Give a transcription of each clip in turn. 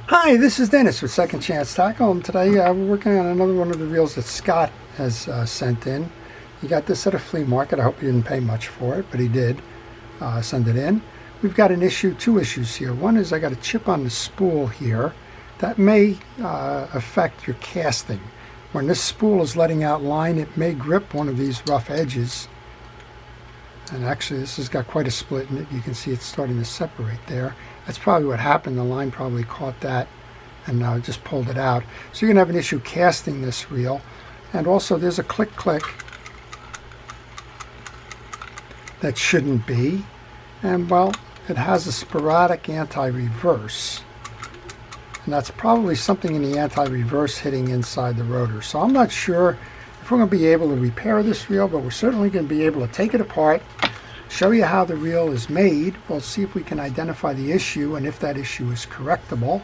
Hi, this is Dennis with Second Chance Tackle, and today we're working on another one of the reels that Scott has sent in. He got this at a flea market. I hope he didn't pay much for it, but he did send it in. We've got two issues here. One is I got a chip on the spool here that may affect your casting. When this spool is letting out line, it may grip one of these rough edges. And actually, this has got quite a split in it. You can see it's starting to separate there. That's probably what happened. The line probably caught that and just pulled it out. So you're going to have an issue casting this reel. And also, there's a click-click that shouldn't be. And, well, it has a sporadic anti-reverse. And that's probably something in the anti-reverse hitting inside the rotor. So I'm not sure if we're going to be able to repair this reel, but we're certainly going to be able to take it apart, show you how the reel is made. We'll see if we can identify the issue and if that issue is correctable.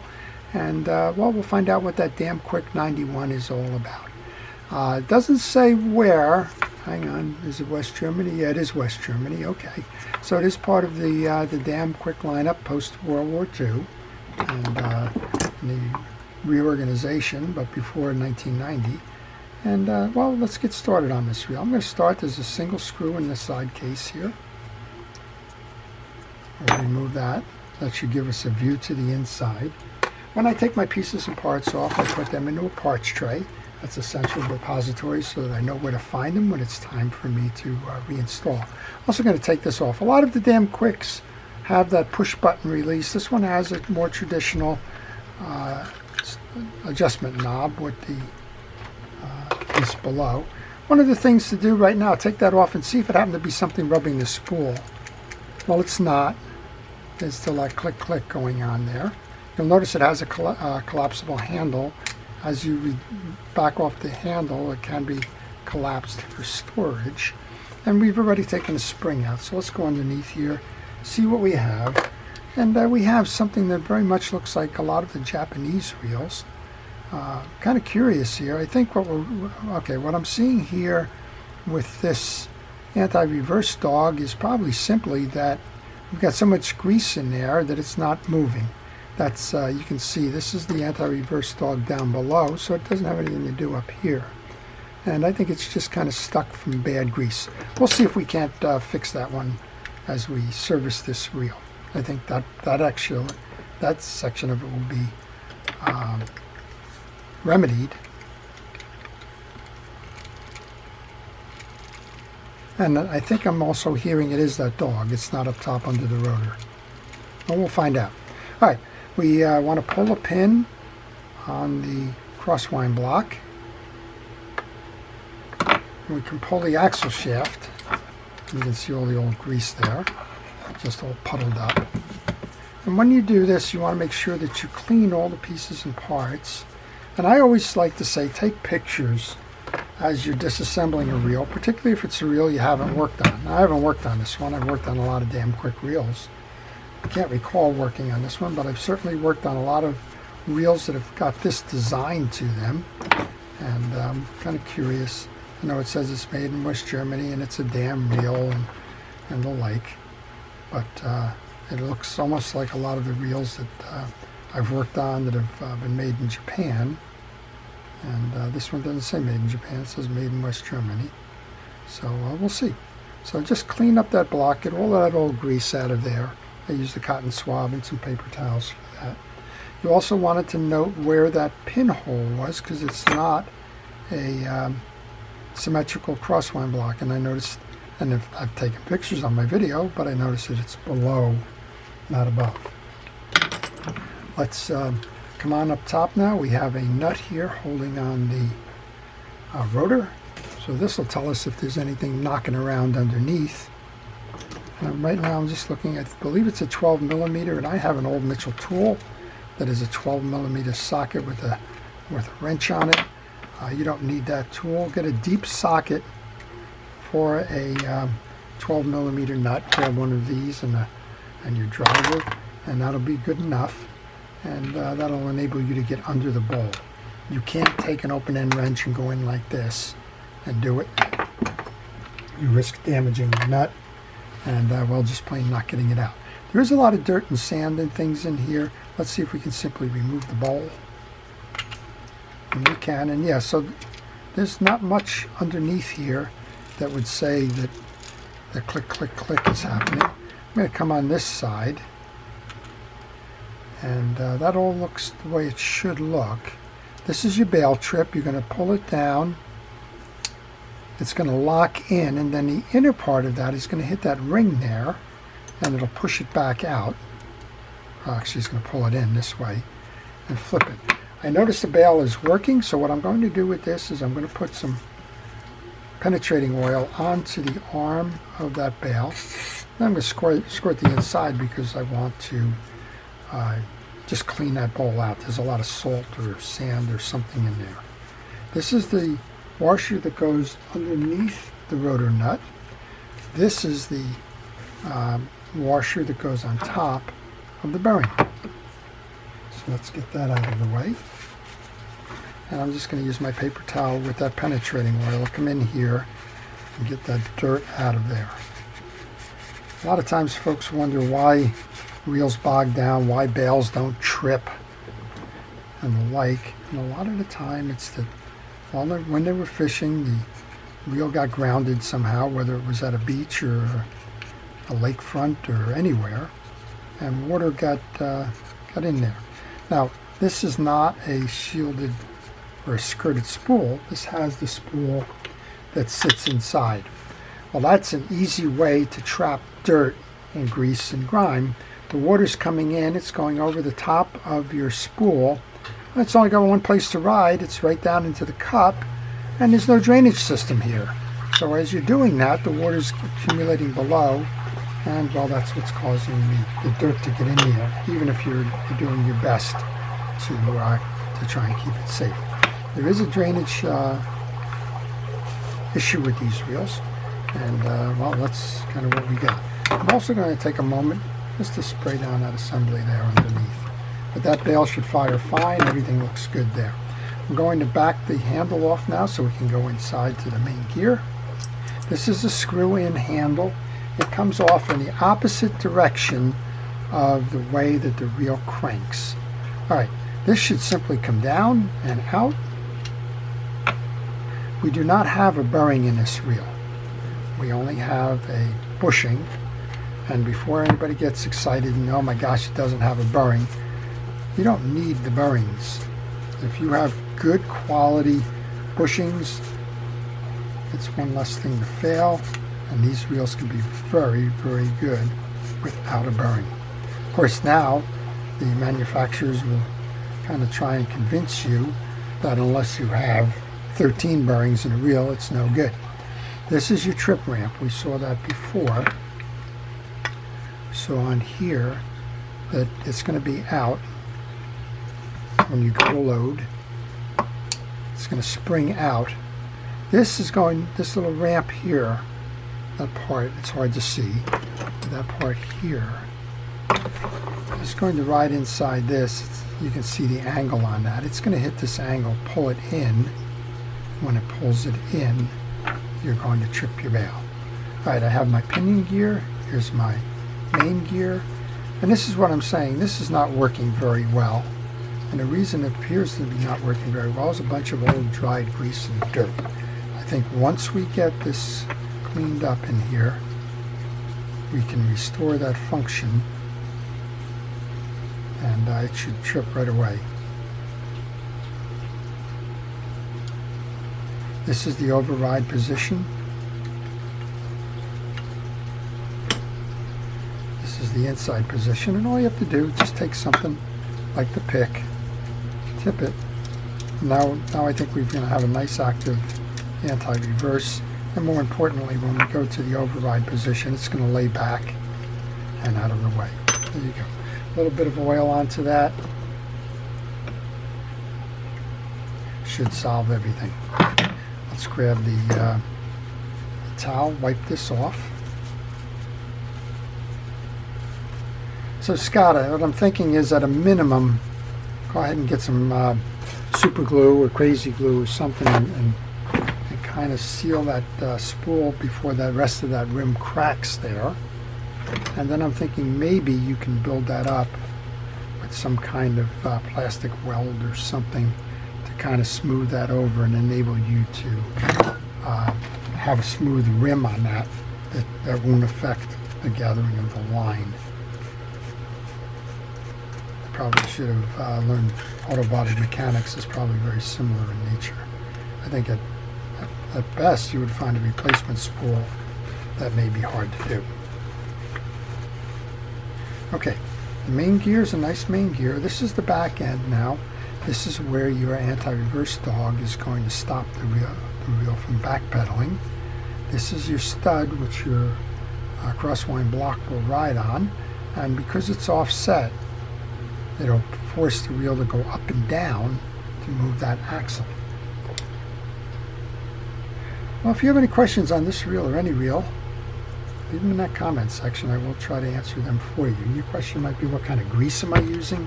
And, well, we'll find out what that damn quick 91 is all about. It doesn't say where. Hang on, is it West Germany? Yeah, it is West Germany. Okay. So it is part of the damn quick lineup post-World War II and the reorganization, but before 1990. And, well, let's get started on this reel. I'm going to start. There's a single screw in the side case here. We'll remove that. That should give us a view to the inside. When I take my pieces and parts off, I put them into a parts tray. That's a central repository so that I know where to find them when it's time for me to reinstall. I'm also going to take this off. A lot of the damn quicks have that push button release. This one has a more traditional adjustment knob with the piece below. One of the things to do right now, take that off and see if it happened to be something rubbing the spool. Well, it's not. There's still that click-click going on there. You'll notice it has a collapsible handle. As you back off the handle, it can be collapsed for storage. And we've already taken the spring out. So let's go underneath here, see what we have. And we have something that very much looks like a lot of the Japanese reels. Kind of curious here. I think what I'm seeing here with this anti-reverse dog is probably simply that we've got so much grease in there that it's not moving. That's you can see this is the anti-reverse dog down below, so it doesn't have anything to do up here. And I think it's just kind of stuck from bad grease. We'll see if we can't fix that one as we service this reel. I think that section of it will be remedied. And I think I'm also hearing it is that dog. It's not up top under the rotor. Well, we'll find out. All right, we want to pull a pin on the crosswind block. We can pull the axle shaft. You can see all the old grease there, just all puddled up. And when you do this, you want to make sure that you clean all the pieces and parts. And I always like to say, take pictures as you're disassembling a reel, particularly if it's a reel you haven't worked on. Now, I haven't worked on this one. I've worked on a lot of damn quick reels. I can't recall working on this one, but I've certainly worked on a lot of reels that have got this design to them. And I'm kind of curious. I know it says it's made in West Germany and it's a damn reel and the like. But it looks almost like a lot of the reels that I've worked on that have been made in Japan. And this one doesn't say made in Japan, it says made in West Germany. So we'll see. So just clean up that block, get all that old grease out of there. I used a cotton swab and some paper towels for that. You also wanted to note where that pinhole was, because it's not a symmetrical crosswind block. And I noticed, and I've taken pictures on my video, but I noticed that it's below, not above. Let's come on up top now. We have a nut here holding on the rotor. So this will tell us if there's anything knocking around underneath. And right now I'm just looking at, I believe it's a 12 millimeter, and I have an old Mitchell tool that is a 12 millimeter socket with a wrench on it. You don't need that tool. Get a deep socket for a 12 millimeter nut. Grab one of these and your driver, and that'll be good enough. And that'll enable you to get under the bowl. You can't take an open-end wrench and go in like this and do it. You risk damaging the nut and, well, just plain not getting it out. There is a lot of dirt and sand and things in here. let's see if we can simply remove the bowl. And we can, and yeah, so there's not much underneath here that would say that the click, click, click is happening. I'm going to come on this side, and that all looks the way it should look. This is your bail trip. You're going to pull it down. It's going to lock in, and then the inner part of that is going to hit that ring there, and it'll push it back out. Actually, it's going to pull it in this way and flip it. I notice the bail is working, so what I'm going to do with this is I'm going to put some penetrating oil onto the arm of that bail. Then I'm going to squirt the inside because I want to just clean that bowl out. There's a lot of salt or sand or something in there. This is the washer that goes underneath the rotor nut. This is the washer that goes on top of the bearing. So let's get that out of the way. And I'm just going to use my paper towel with that penetrating oil. I'll come in here and get that dirt out of there. A lot of times folks wonder why reels bog down, why bails don't trip, and the like. And a lot of the time it's that when they were fishing, the reel got grounded somehow, whether it was at a beach or a lakefront or anywhere, and water got in there. Now, this is not a shielded or a skirted spool. This has the spool that sits inside. Well, that's an easy way to trap dirt and grease and grime. The water's coming in, it's going over the top of your spool. It's only got one place to ride. It's right down into the cup, and there's no drainage system here. So as you're doing that, the water's accumulating below, and well, that's what's causing the dirt to get in here, even if you're doing your best to try and keep it safe. There is a drainage issue with these reels, and well, that's kind of what we got. I'm also going to take a moment just to spray down that assembly there underneath. But that bail should fire fine. Everything looks good there. I'm going to back the handle off now so we can go inside to the main gear. This is a screw-in handle. It comes off in the opposite direction of the way that the reel cranks. Alright, this should simply come down and out. We do not have a bearing in this reel. We only have a bushing. And before anybody gets excited and, oh my gosh, it doesn't have a bearing, you don't need the bearings. If you have good quality bushings, it's one less thing to fail, and these reels can be very, very good without a bearing. Of course, now the manufacturers will kind of try and convince you that unless you have 13 bearings in a reel, it's no good. This is your trip ramp. We saw that before. So on here, that it's going to be out when you go to load. It's going to spring out. This little ramp here, that part, it's hard to see. That part here is going to ride inside this. You can see the angle on that. It's going to hit this angle, pull it in. When it pulls it in, you're going to trip your bail. Alright, I have my pinion gear. Here's my main gear. And this is what I'm saying. This is not working very well. And the reason it appears to be not working very well is a bunch of old dried grease and dirt. I think once we get this cleaned up in here, we can restore that function, and it should trip right away. This is the override position. This is the inside position, and all you have to do is just take something like the pick, tip it. Now I think we're going to have a nice active anti-reverse, and more importantly, when we go to the override position, it's going to lay back and out of the way. There you go. A little bit of oil onto that should solve everything. Let's grab the towel, wipe this off. So Scott, what I'm thinking is at a minimum, go ahead and get some super glue or crazy glue or something and kind of seal that spool before the rest of that rim cracks there. And then I'm thinking maybe you can build that up with some kind of plastic weld or something to kind of smooth that over and enable you to have a smooth rim on that won't affect the gathering of the line. I probably should have learned auto body mechanics is probably very similar in nature. I think at best you would find a replacement spool that may be hard to do. Okay, the main gear is a nice main gear. This is the back end now. This is where your anti-reverse dog is going to stop the wheel from backpedaling. This is your stud, which your crosswind block will ride on, and because it's offset, it'll force the wheel to go up and down to move that axle. Well, if you have any questions on this reel or any reel, leave them in that comment section. I will try to answer them for you. Your question might be, what kind of grease am I using?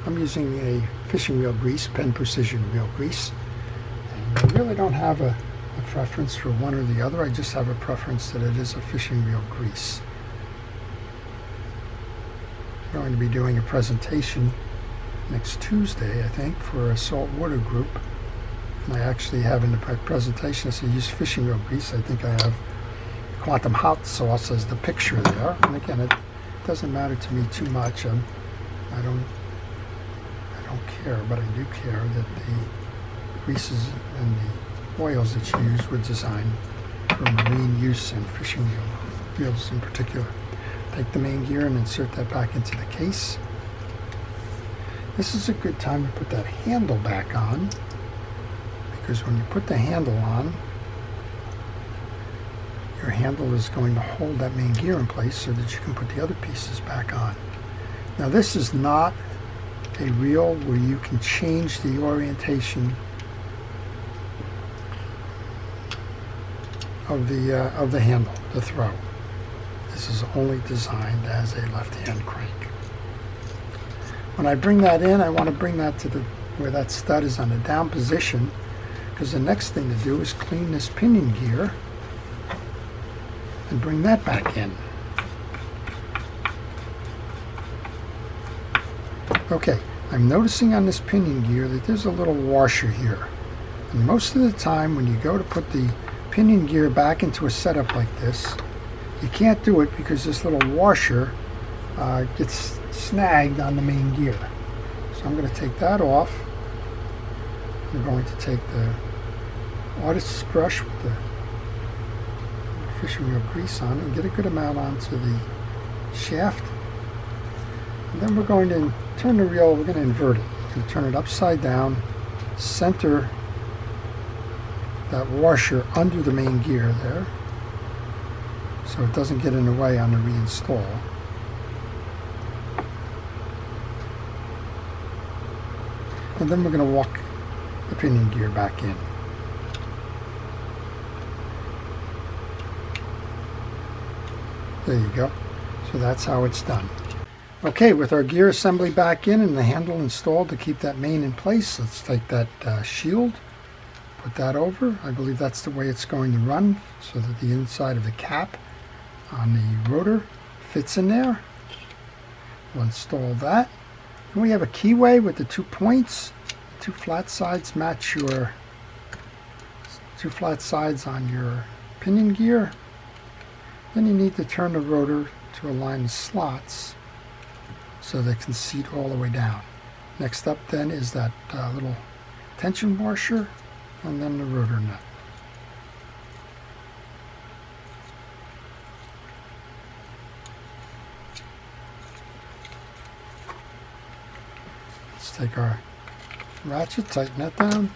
I'm using a fishing reel grease, Penn Precision reel grease. And I really don't have a preference for one or the other. I just have a preference that it is a fishing reel grease. I'm going to be doing a presentation next Tuesday, I think, for a saltwater group. And I actually have in the presentation, I use fishing reel grease. I think I have Quantum hot sauce as the picture there. And again, it doesn't matter to me too much. I don't care, but I do care that the greases and the oils that you use were designed for marine use and fishing reels in particular. Take the main gear and insert that back into the case. This is a good time to put that handle back on, because when you put the handle on, your handle is going to hold that main gear in place so that you can put the other pieces back on. Now, this is not a reel where you can change the orientation of the handle, the throw. This is only designed as a left-hand crank. When I bring that in, I want to bring that to where that stud is on the down position, because the next thing to do is clean this pinion gear and bring that back in. Okay, I'm noticing on this pinion gear that there's a little washer here. And most of the time when you go to put the pinion gear back into a setup like this, you can't do it because this little washer gets snagged on the main gear. So I'm going to take that off. I'm going to take the artist's brush with the fishing reel grease on and get a good amount onto the shaft. And then we're going to turn the reel, we're going to invert it. We're going to turn it upside down, center that washer under the main gear there, so it doesn't get in the way on the reinstall. And then we're going to walk the pinion gear back in. There you go. So that's how it's done. Okay, with our gear assembly back in and the handle installed to keep that main in place, let's take that shield, put that over. I believe that's the way it's going to run, so that the inside of the cap on the rotor fits in there. We'll install that. And we have a keyway with the 2 points. The 2 flat sides match your 2 flat sides on your pinion gear. Then you need to turn the rotor to align the slots so they can seat all the way down. Next up then is that little tension washer and then the rotor nut. Let's take our ratchet, tighten that down.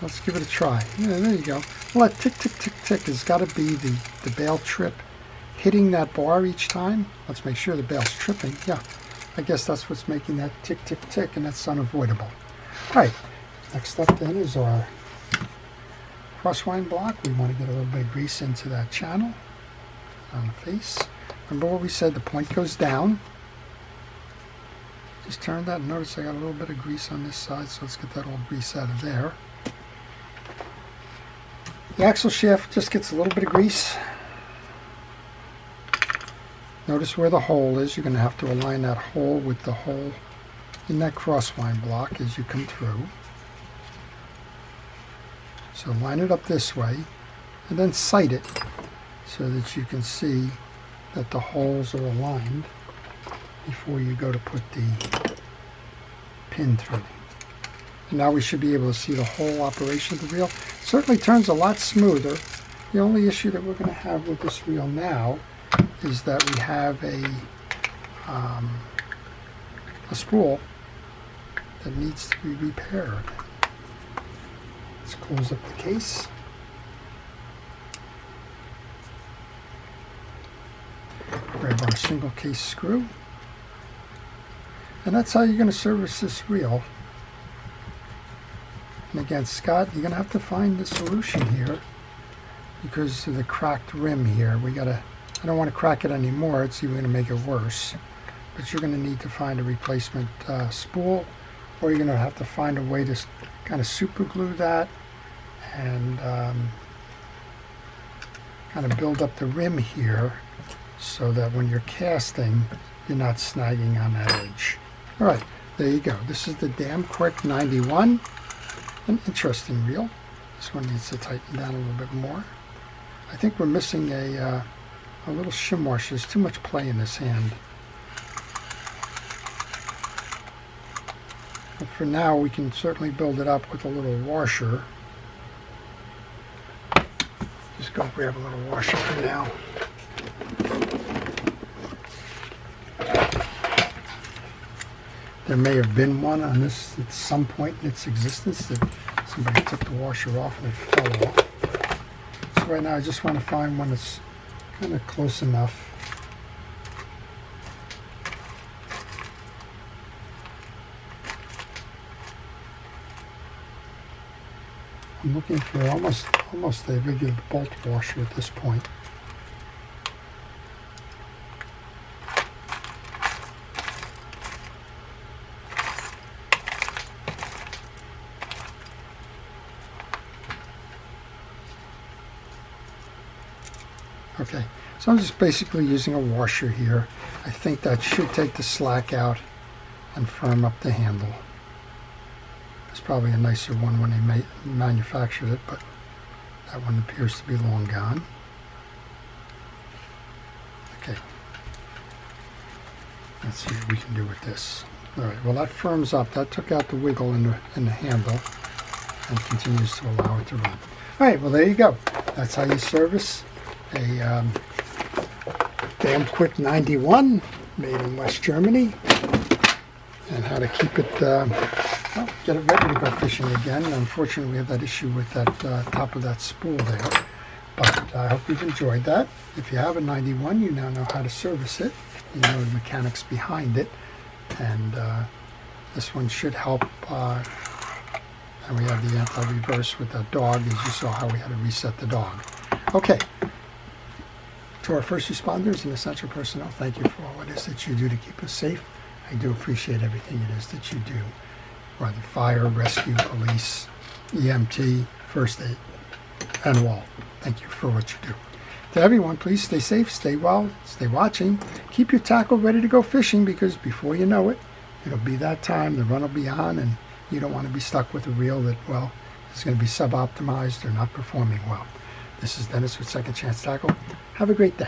Let's give it a try. Yeah, there you go. Well, that tick, tick, tick, tick has got to be the bail trip hitting that bar each time. Let's make sure the bail's tripping. Yeah, I guess that's what's making that tick, tick, tick, and that's unavoidable. All right, next up then is our crosswind block. We want to get a little bit of grease into that channel on the face. Remember what we said, the point goes down. Just turn that and notice I got a little bit of grease on this side, so let's get that old grease out of there. The axle shaft just gets a little bit of grease. Notice where the hole is. You're going to have to align that hole with the hole in that crossline block as you come through. So line it up this way and then sight it so that you can see that the holes are aligned before you go to put the pin through. And now we should be able to see the whole operation of the reel. It certainly turns a lot smoother. The only issue that we're going to have with this reel now is that we have a spool that needs to be repaired. Let's close up the case. Grab our single case screw. And that's how you're going to service this reel. And again, Scott, you're going to have to find the solution here because of the cracked rim here. I don't want to crack it anymore. It's even going to make it worse. But you're going to need to find a replacement spool, or you're going to have to find a way to kind of super glue that and kind of build up the rim here so that when you're casting, you're not snagging on that edge. All right, there you go. This is the Damn Quick 91. An interesting reel. This one needs to tighten down a little bit more. I think we're missing a little shim washer. There's too much play in this hand. But for now, we can certainly build it up with a little washer. Just go grab a little washer for now. There may have been one on this at some point in its existence that somebody took the washer off and it fell off. So right now I just want to find one that's kind of close enough. I'm looking for almost a regular bolt washer at this point. Okay, so I'm just basically using a washer here. I think that should take the slack out and firm up the handle. It's probably a nicer one when they manufactured it, but that one appears to be long gone. Okay, let's see what we can do with this. All right, well that firms up. That took out the wiggle in the handle and continues to allow it to run. All right, well there you go. That's how you service a Damn Quick 91 made in West Germany, and how to keep it, get it ready to go fishing again. Unfortunately, we have that issue with that top of that spool there, but I hope you've enjoyed that. If you have a 91, you now know how to service it. You know the mechanics behind it, and this one should help. And we have the anti-reverse with that dog, as you saw how we had to reset the dog. Okay. To our first responders and essential personnel, thank you for all it is that you do to keep us safe. I do appreciate everything it is that you do. Whether fire, rescue, police, EMT, first aid, and wall. Thank you for what you do. To everyone, please stay safe, stay well, stay watching. Keep your tackle ready to go fishing, because before you know it, it'll be that time, the run will be on, and you don't want to be stuck with a reel that, well, is going to be sub-optimized or not performing well. This is Dennis with Second Chance Tackle. Have a great day.